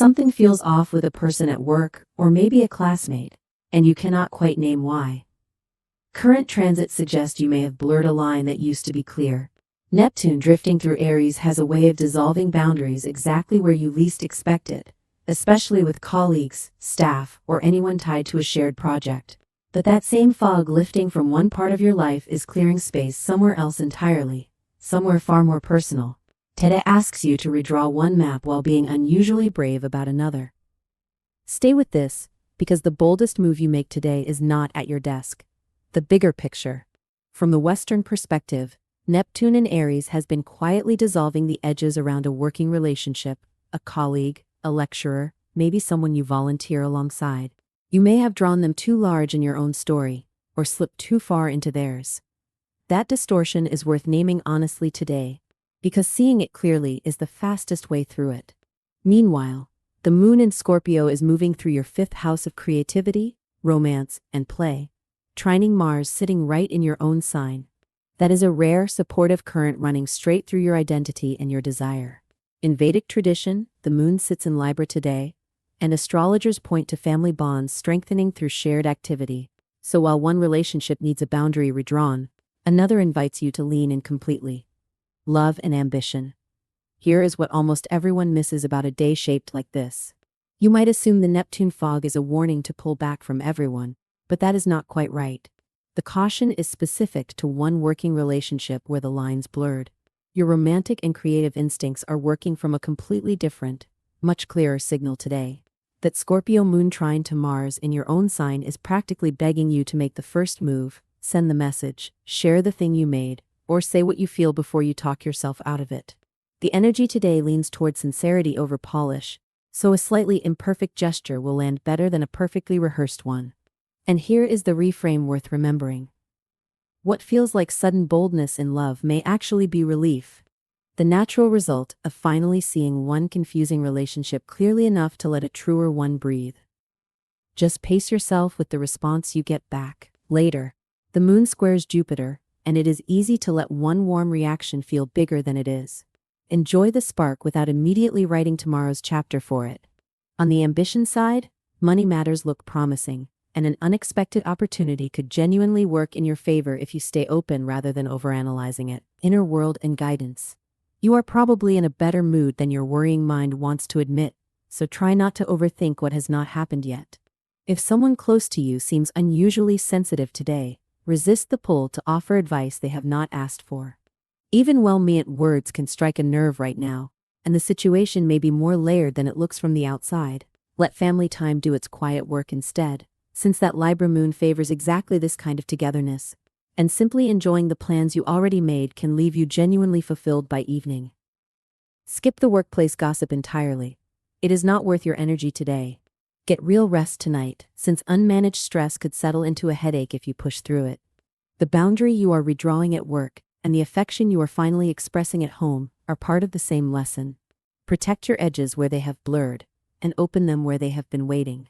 Something feels off with a person at work, or maybe a classmate, and you cannot quite name why. Current transits suggest you may have blurred a line that used to be clear. Neptune drifting through Aries has a way of dissolving boundaries exactly where you least expect it, especially with colleagues, staff, or anyone tied to a shared project. But that same fog lifting from one part of your life is clearing space somewhere else entirely, somewhere far more personal. Today asks you to redraw one map while being unusually brave about another. Stay with this, because the boldest move you make today is not at your desk. The bigger picture. From the Western perspective, Neptune in Aries has been quietly dissolving the edges around a working relationship, a colleague, a lecturer, maybe someone you volunteer alongside. You may have drawn them too large in your own story, or slipped too far into theirs. That distortion is worth naming honestly today, because seeing it clearly is the fastest way through it. Meanwhile, the moon in Scorpio is moving through your fifth house of creativity, romance, and play, trining Mars sitting right in your own sign. That is a rare, supportive current running straight through your identity and your desire. In Vedic tradition, the moon sits in Libra today, and astrologers point to family bonds strengthening through shared activity. So while one relationship needs a boundary redrawn, another invites you to lean in completely. Love and ambition. Here is what almost everyone misses about a day shaped like this. You might assume the Neptune fog is a warning to pull back from everyone, but that is not quite right. The caution is specific to one working relationship where the lines blurred. Your romantic and creative instincts are working from a completely different, much clearer signal today. That Scorpio moon trine to Mars in your own sign is practically begging you to make the first move, send the message, share the thing you made, or say what you feel before you talk yourself out of it. The energy today leans toward sincerity over polish, so a slightly imperfect gesture will land better than a perfectly rehearsed one. And here is the reframe worth remembering. What feels like sudden boldness in love may actually be relief. The natural result of finally seeing one confusing relationship clearly enough to let a truer one breathe. Just pace yourself with the response you get back. Later, the moon squares Jupiter, and it is easy to let one warm reaction feel bigger than it is. Enjoy the spark without immediately writing tomorrow's chapter for it. On the ambition side, money matters look promising, and an unexpected opportunity could genuinely work in your favor if you stay open rather than overanalyzing it. Inner world and guidance. You are probably in a better mood than your worrying mind wants to admit, so try not to overthink what has not happened yet. If someone close to you seems unusually sensitive today, resist the pull to offer advice they have not asked for. Even well-meant words can strike a nerve right now, and the situation may be more layered than it looks from the outside. Let family time do its quiet work instead, since that Libra moon favors exactly this kind of togetherness, and simply enjoying the plans you already made can leave you genuinely fulfilled by evening. Skip the workplace gossip entirely. It is not worth your energy today. Get real rest tonight, since unmanaged stress could settle into a headache if you push through it. The boundary you are redrawing at work and the affection you are finally expressing at home are part of the same lesson. Protect your edges where they have blurred, and open them where they have been waiting.